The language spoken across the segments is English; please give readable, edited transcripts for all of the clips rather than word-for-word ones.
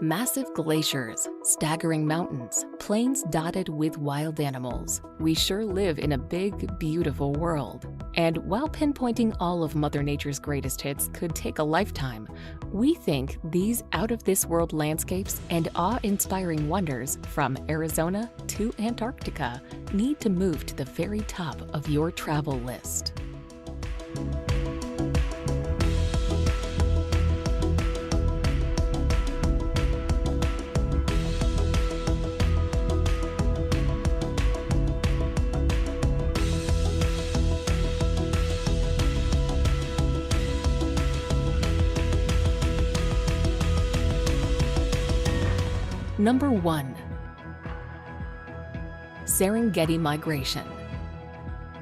Massive glaciers, staggering mountains, plains dotted with wild animals. We sure live in a big, beautiful world. And while pinpointing all of Mother Nature's greatest hits could take a lifetime, we think these out-of-this-world landscapes and awe-inspiring wonders from Arizona to Antarctica need to move to the very top of your travel list. Number 1. Serengeti Migration.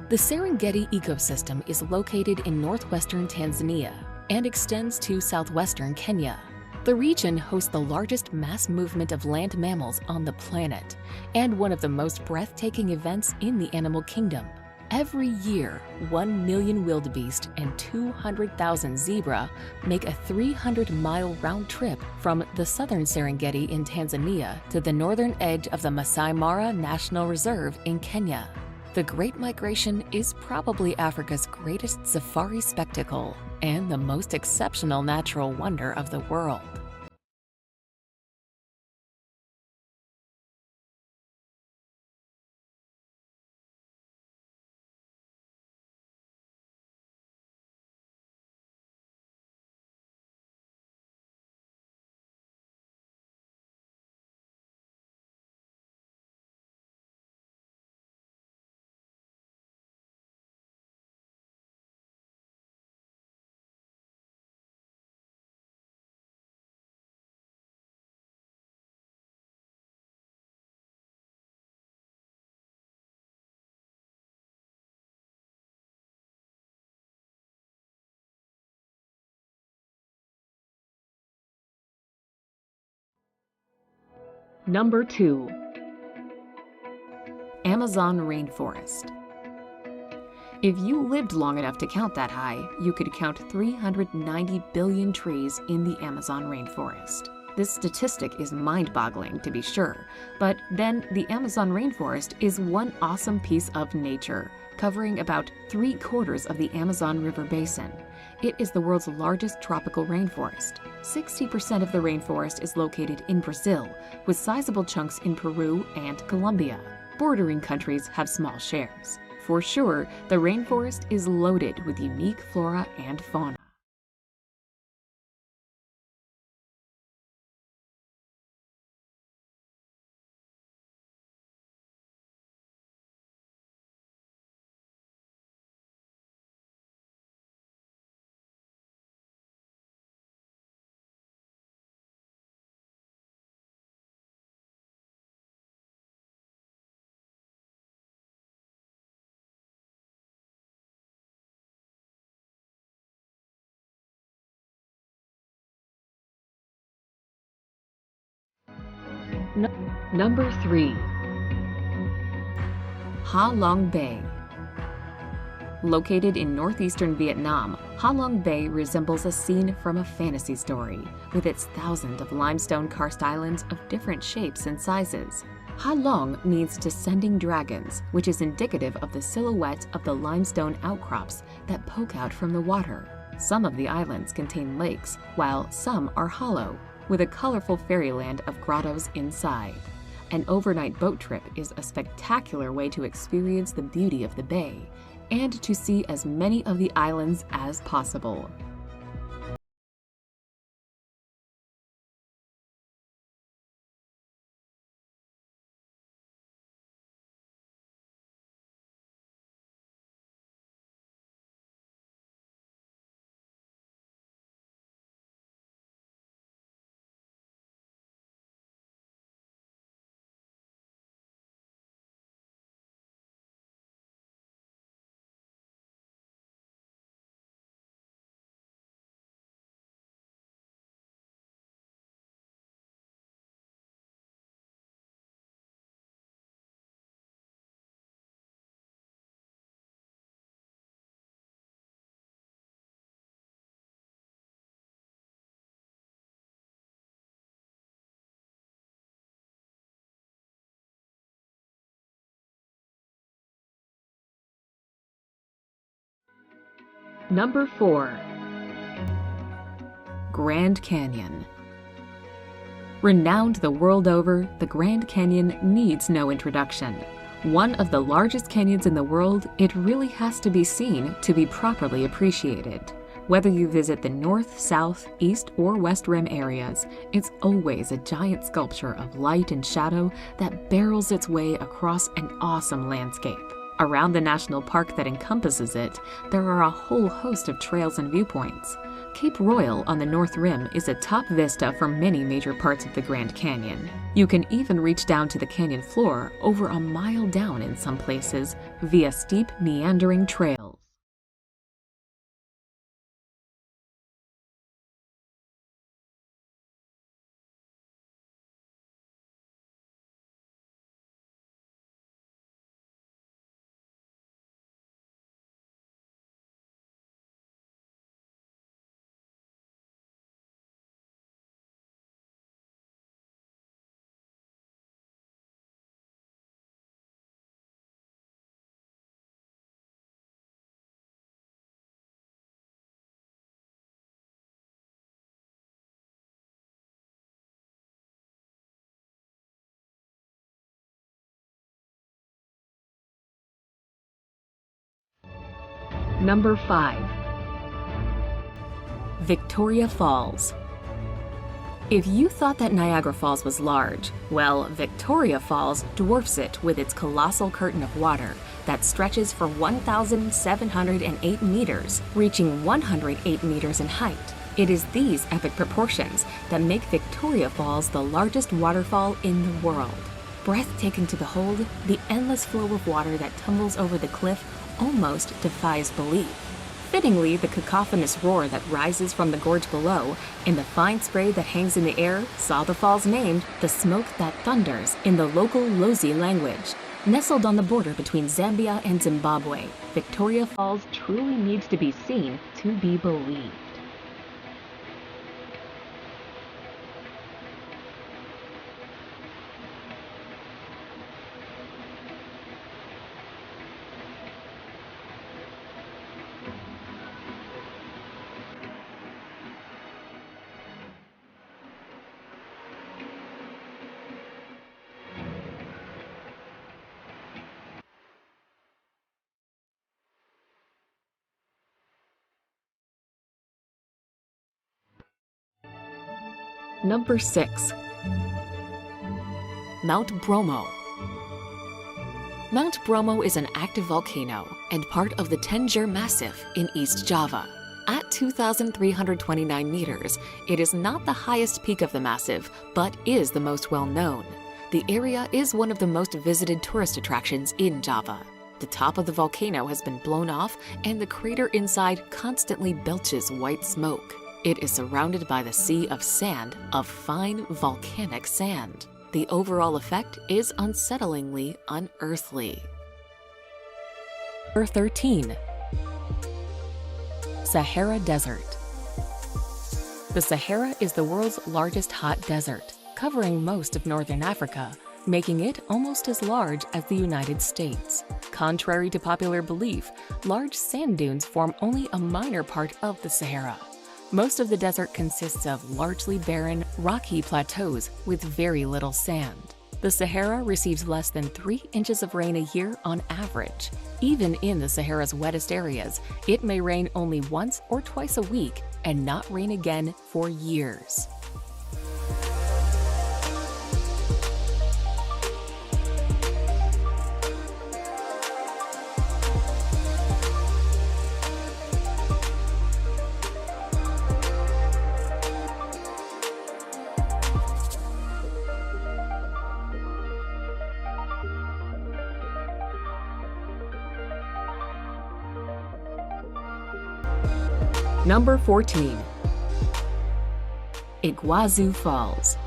The Serengeti ecosystem is located in northwestern Tanzania and extends to southwestern Kenya. The region hosts the largest mass movement of land mammals on the planet and one of the most breathtaking events in the animal kingdom. Every year, 1 million wildebeest and 200,000 zebra make a 300-mile round trip from the southern Serengeti in Tanzania to the northern edge of the Masai Mara National Reserve in Kenya. The Great Migration is probably Africa's greatest safari spectacle and the most exceptional natural wonder of the world. Number 2. Amazon Rainforest. If you lived long enough to count that high, you could count 390 billion trees in the Amazon rainforest. This statistic is mind-boggling, to be sure, but then the Amazon rainforest is one awesome piece of nature, covering about 3/4 of the Amazon River basin. It is the world's largest tropical rainforest. 60% of the rainforest is located in Brazil, with sizable chunks in Peru and Colombia. Bordering countries have small shares. For sure, the rainforest is loaded with unique flora and fauna. Number 3. Ha Long Bay. Located in northeastern Vietnam, Ha Long Bay resembles a scene from a fantasy story, with its thousands of limestone karst islands of different shapes and sizes. Ha Long means descending dragons, which is indicative of the silhouette of the limestone outcrops that poke out from the water. Some of the islands contain lakes, while some are hollow, with a colorful fairyland of grottos inside. An overnight boat trip is a spectacular way to experience the beauty of the bay and to see as many of the islands as possible. Number 4. Grand Canyon. Renowned the world over, the Grand Canyon needs no introduction. One of the largest canyons in the world, it really has to be seen to be properly appreciated. Whether you visit the north, south, east, or west rim areas, it's always a giant sculpture of light and shadow that barrels its way across an awesome landscape. Around the national park that encompasses it, there are a whole host of trails and viewpoints. Cape Royal on the North Rim is a top vista for many major parts of the Grand Canyon. You can even reach down to the canyon floor over a mile down in some places via steep, meandering trails. Number 5. Victoria Falls. If you thought that Niagara Falls was large, well, Victoria Falls dwarfs it with its colossal curtain of water that stretches for 1,708 meters, reaching 108 meters in height. It is these epic proportions that make Victoria Falls the largest waterfall in the world. Breathtaking to behold, the endless flow of water that tumbles over the cliff almost defies belief. Fittingly, the cacophonous roar that rises from the gorge below and the fine spray that hangs in the air saw the falls named the smoke that thunders in the local Lozi language. Nestled on the border between Zambia and Zimbabwe, Victoria Falls truly needs to be seen to be believed. Number 6. Mount Bromo. Mount Bromo is an active volcano and part of the Tangier Massif in East Java. At 2,329 meters, it is not the highest peak of the massif, but is the most well-known. The area is one of the most visited tourist attractions in Java. The top of the volcano has been blown off, and the crater inside constantly belches white smoke. It is surrounded by the sea of sand, of fine volcanic sand. The overall effect is unsettlingly unearthly. Number 13. Sahara Desert. The Sahara is the world's largest hot desert, covering most of northern Africa, making it almost as large as the United States. Contrary to popular belief, large sand dunes form only a minor part of the Sahara. Most of the desert consists of largely barren, rocky plateaus with very little sand. The Sahara receives less than 3 inches of rain a year on average. Even in the Sahara's wettest areas, it may rain only once or twice a week and not rain again for years. Number 14. Iguazu Falls.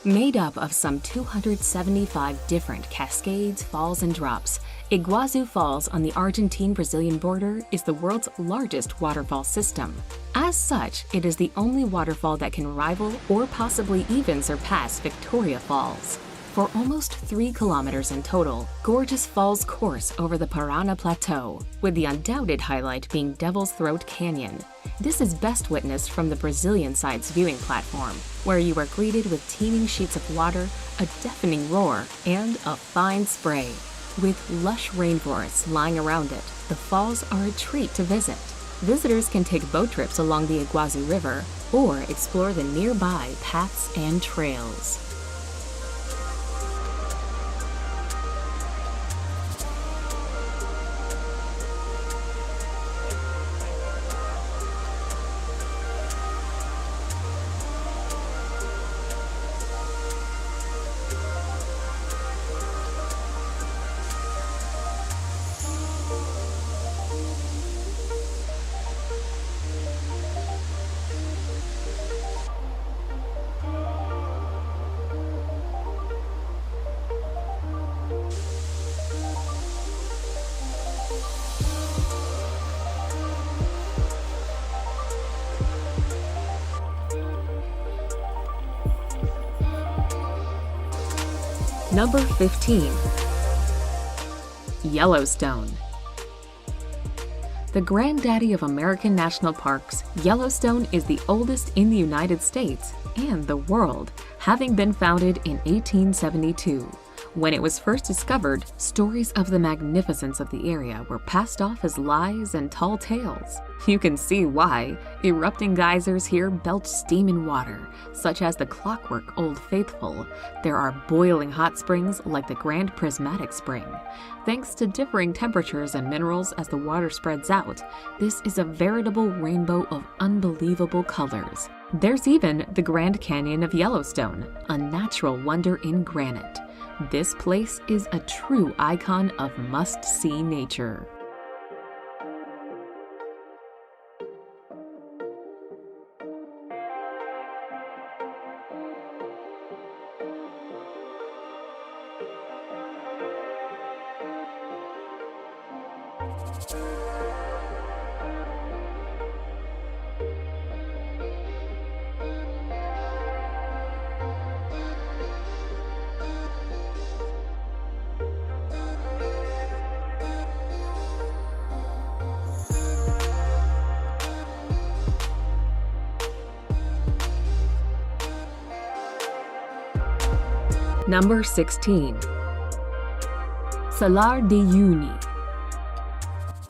Made up of some 275 different cascades, falls, and drops, Iguazu Falls on the Argentine-Brazilian border is the world's largest waterfall system. As such, it is the only waterfall that can rival or possibly even surpass Victoria Falls. For almost 3 kilometers in total, gorgeous falls course over the Parana Plateau, with the undoubted highlight being Devil's Throat Canyon. This is best witnessed from the Brazilian side's viewing platform, where you are greeted with teeming sheets of water, a deafening roar, and a fine spray. With lush rainforests lying around it, the falls are a treat to visit. Visitors can take boat trips along the Iguazu River or explore the nearby paths and trails. Number 15. Yellowstone. The granddaddy of American national parks, Yellowstone is the oldest in the United States and the world, having been founded in 1872. When it was first discovered, stories of the magnificence of the area were passed off as lies and tall tales. You can see why. Erupting geysers here belch steam and water, such as the clockwork Old Faithful. There are boiling hot springs like the Grand Prismatic Spring. Thanks to differing temperatures and minerals as the water spreads out, this is a veritable rainbow of unbelievable colors. There's even the Grand Canyon of Yellowstone, a natural wonder in granite. This place is a true icon of must-see nature. Number 16. Salar de Uyuni.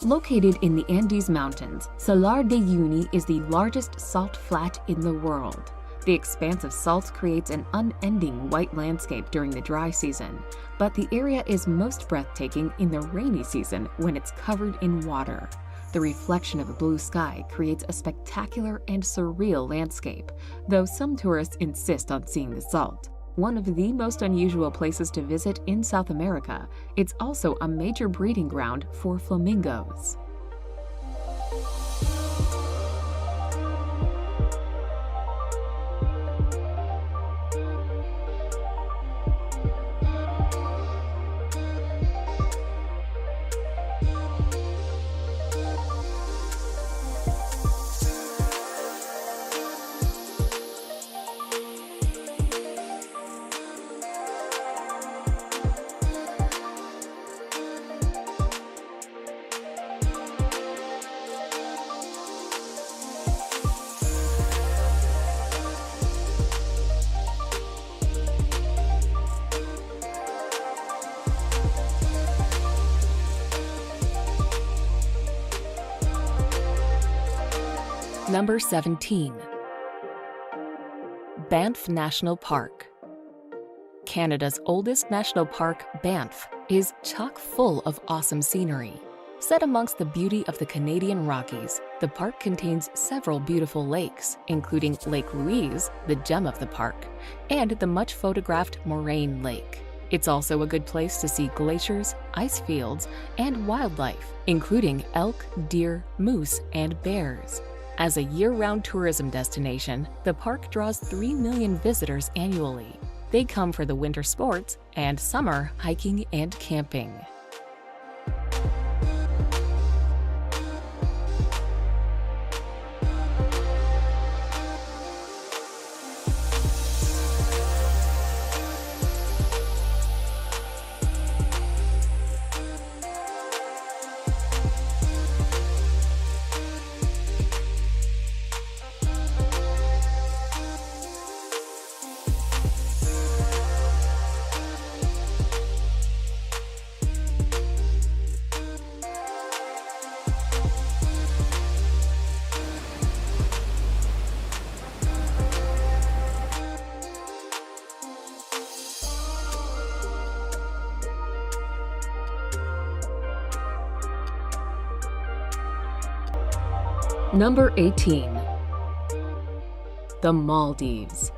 Located in the Andes Mountains, Salar de Uyuni is the largest salt flat in the world. The expanse of salt creates an unending white landscape during the dry season, but the area is most breathtaking in the rainy season when it's covered in water. The reflection of a blue sky creates a spectacular and surreal landscape, though some tourists insist on seeing the salt. One of the most unusual places to visit in South America, it's also a major breeding ground for flamingos. Number 17. Banff National Park. Canada's oldest national park, Banff, is chock full of awesome scenery. Set amongst the beauty of the Canadian Rockies, the park contains several beautiful lakes, including Lake Louise, the gem of the park, and the much photographed Moraine Lake. It's also a good place to see glaciers, ice fields, and wildlife, including elk, deer, moose, and bears. As a year-round tourism destination, the park draws 3 million visitors annually. They come for the winter sports and summer hiking and camping. Number 18. The Maldives.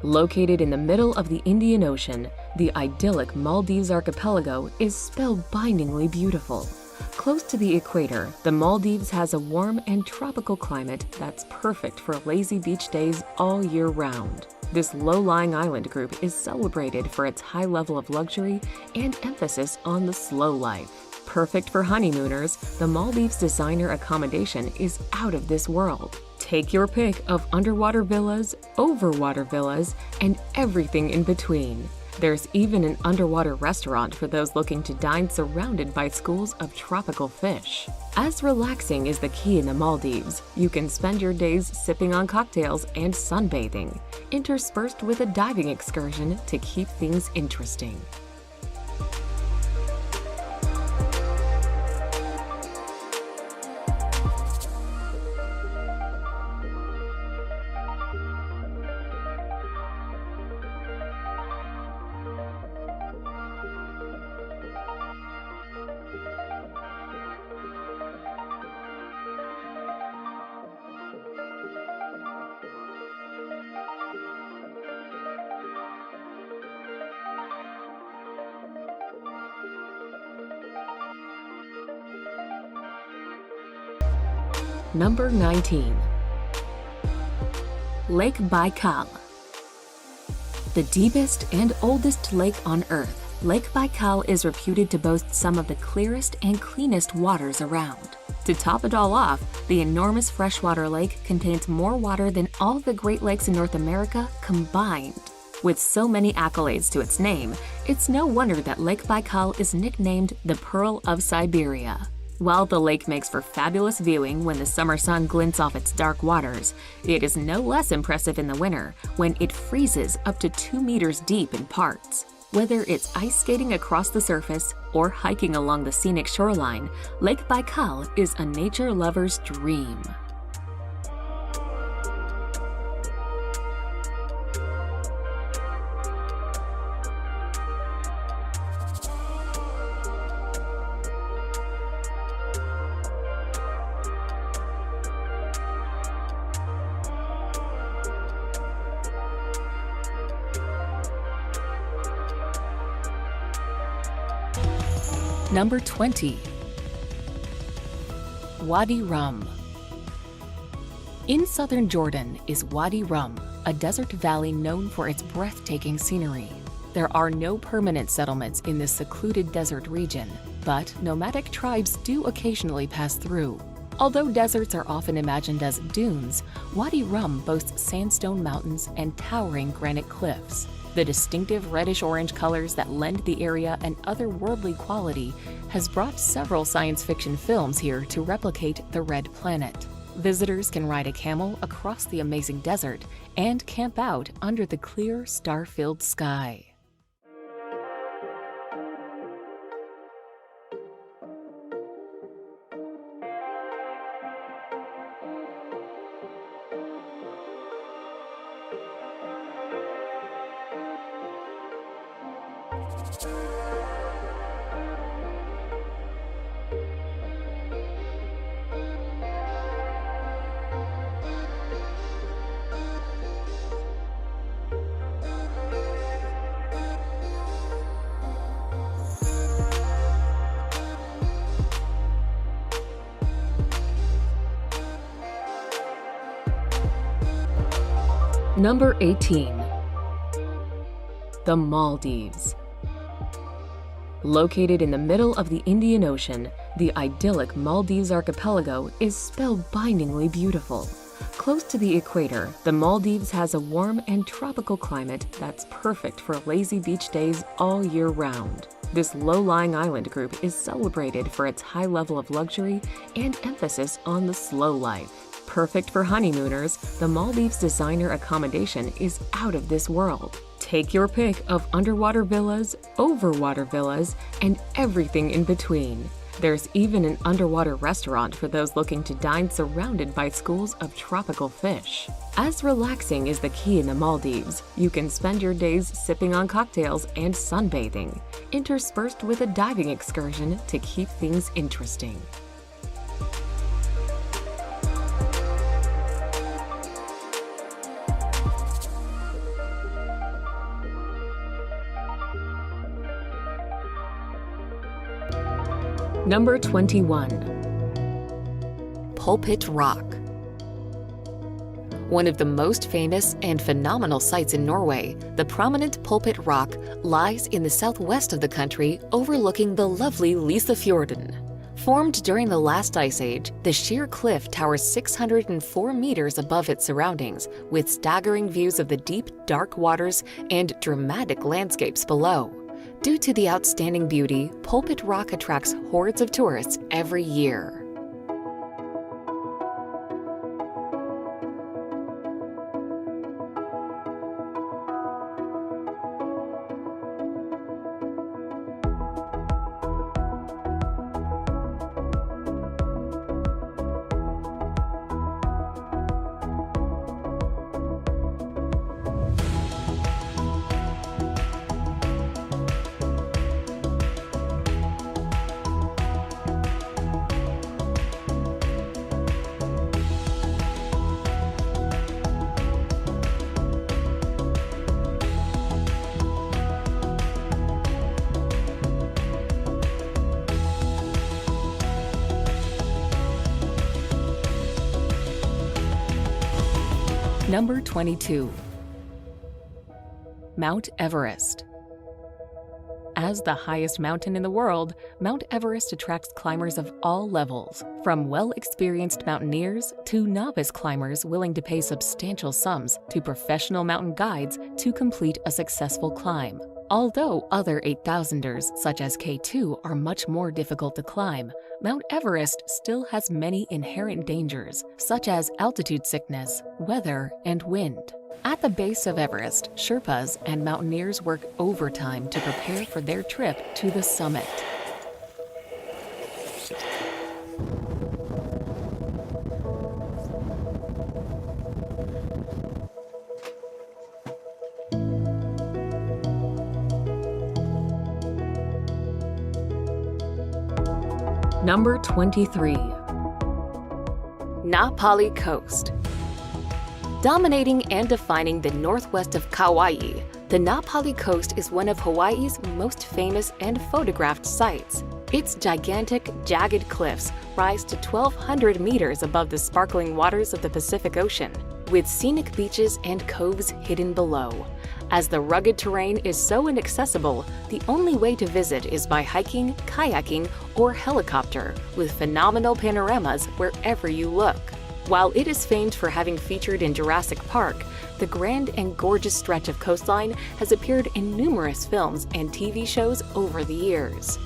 Located in the middle of the Indian Ocean, the idyllic Maldives archipelago is spellbindingly beautiful. Close to the equator, the Maldives has a warm and tropical climate that's perfect for lazy beach days all year round. This low-lying island group is celebrated for its high level of luxury and emphasis on the slow life. Perfect for honeymooners, the Maldives designer accommodation is out of this world. Take your pick of underwater villas, overwater villas, and everything in between. There's even an underwater restaurant for those looking to dine surrounded by schools of tropical fish. As relaxing is the key in the Maldives, you can spend your days sipping on cocktails and sunbathing, interspersed with a diving excursion to keep things interesting. Number 19. Lake Baikal. The deepest and oldest lake on Earth, Lake Baikal is reputed to boast some of the clearest and cleanest waters around. To top it all off, the enormous freshwater lake contains more water than all the Great Lakes in North America combined. With so many accolades to its name, it's no wonder that Lake Baikal is nicknamed the Pearl of Siberia. While the lake makes for fabulous viewing when the summer sun glints off its dark waters, it is no less impressive in the winter when it freezes up to 2 meters deep in parts. Whether it's ice skating across the surface or hiking along the scenic shoreline, Lake Baikal is a nature lover's dream. Number 20. Wadi Rum. In southern Jordan is Wadi Rum, a desert valley known for its breathtaking scenery. There are no permanent settlements in this secluded desert region, but nomadic tribes do occasionally pass through. Although deserts are often imagined as dunes, Wadi Rum boasts sandstone mountains and towering granite cliffs. The distinctive reddish-orange colors that lend the area an otherworldly quality has brought several science fiction films here to replicate the Red Planet. Visitors can ride a camel across the amazing desert and camp out under the clear, star-filled sky. Number 18. The Maldives. Located in the middle of the Indian Ocean, the idyllic Maldives archipelago is spellbindingly beautiful. Close to the equator, the Maldives has a warm and tropical climate that's perfect for lazy beach days all year round. This low-lying island group is celebrated for its high level of luxury and emphasis on the slow life. Perfect for honeymooners, the Maldives designer accommodation is out of this world. Take your pick of underwater villas, overwater villas, and everything in between. There's even an underwater restaurant for those looking to dine surrounded by schools of tropical fish. As relaxing is the key in the Maldives, you can spend your days sipping on cocktails and sunbathing, interspersed with a diving excursion to keep things interesting. Number 21. Pulpit Rock. One of the most famous and phenomenal sites in Norway, the prominent Pulpit Rock lies in the southwest of the country overlooking the lovely Lysefjorden. Formed during the last ice age, the sheer cliff towers 604 meters above its surroundings, with staggering views of the deep, dark waters and dramatic landscapes below. Due to the outstanding beauty, Pulpit Rock attracts hordes of tourists every year. Number 22. Mount Everest. As the highest mountain in the world, Mount Everest attracts climbers of all levels, from well-experienced mountaineers to novice climbers willing to pay substantial sums to professional mountain guides to complete a successful climb. Although other 8,000ers, such as K2, are much more difficult to climb, Mount Everest still has many inherent dangers, such as altitude sickness, weather, and wind. At the base of Everest, Sherpas and mountaineers work overtime to prepare for their trip to the summit. Number 23. Napali Coast. Dominating and defining the northwest of Kauai, the Napali Coast is one of Hawaii's most famous and photographed sites. Its gigantic, jagged cliffs rise to 1,200 meters above the sparkling waters of the Pacific Ocean, with scenic beaches and coves hidden below. As the rugged terrain is so inaccessible, the only way to visit is by hiking, kayaking, or helicopter, with phenomenal panoramas wherever you look. While it is famed for having featured in Jurassic Park, the grand and gorgeous stretch of coastline has appeared in numerous films and TV shows over the years.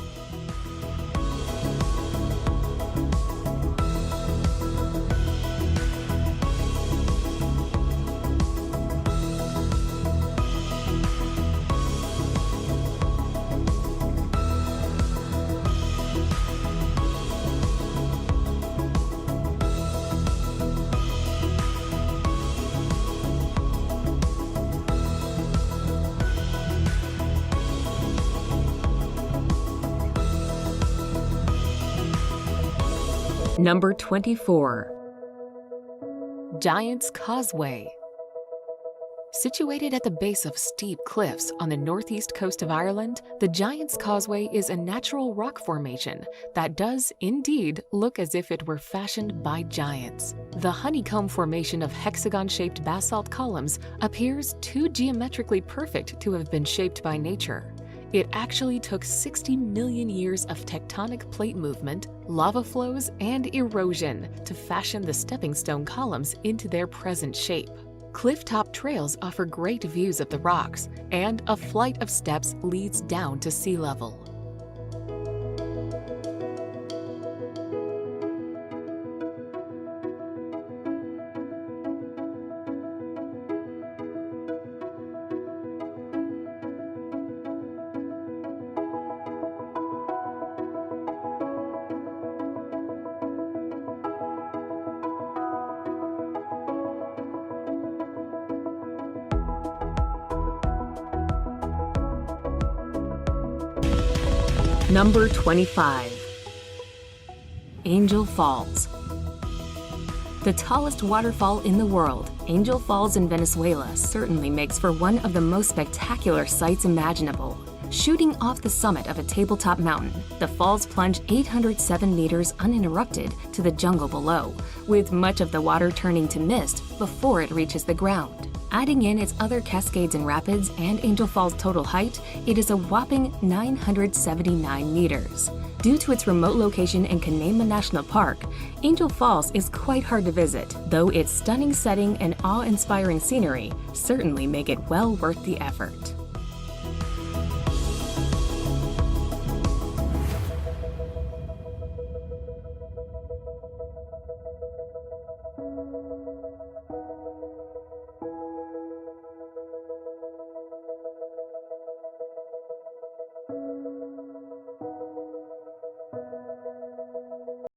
Number 24. Giants Causeway. Situated at the base of steep cliffs on the northeast coast of Ireland, the Giants Causeway is a natural rock formation that does indeed look as if it were fashioned by giants. The honeycomb formation of hexagon-shaped basalt columns appears too geometrically perfect to have been shaped by nature. It actually took 60 million years of tectonic plate movement, lava flows, and erosion to fashion the stepping stone columns into their present shape. Clifftop trails offer great views of the rocks, and a flight of steps leads down to sea level. Number 25. Angel Falls. The tallest waterfall in the world, Angel Falls in Venezuela certainly makes for one of the most spectacular sights imaginable. Shooting off the summit of a tabletop mountain, the falls plunge 807 meters uninterrupted to the jungle below, with much of the water turning to mist before it reaches the ground. Adding in its other cascades and rapids and Angel Falls' total height, it is a whopping 979 meters. Due to its remote location in Canaima National Park, Angel Falls is quite hard to visit, though its stunning setting and awe-inspiring scenery certainly make it well worth the effort.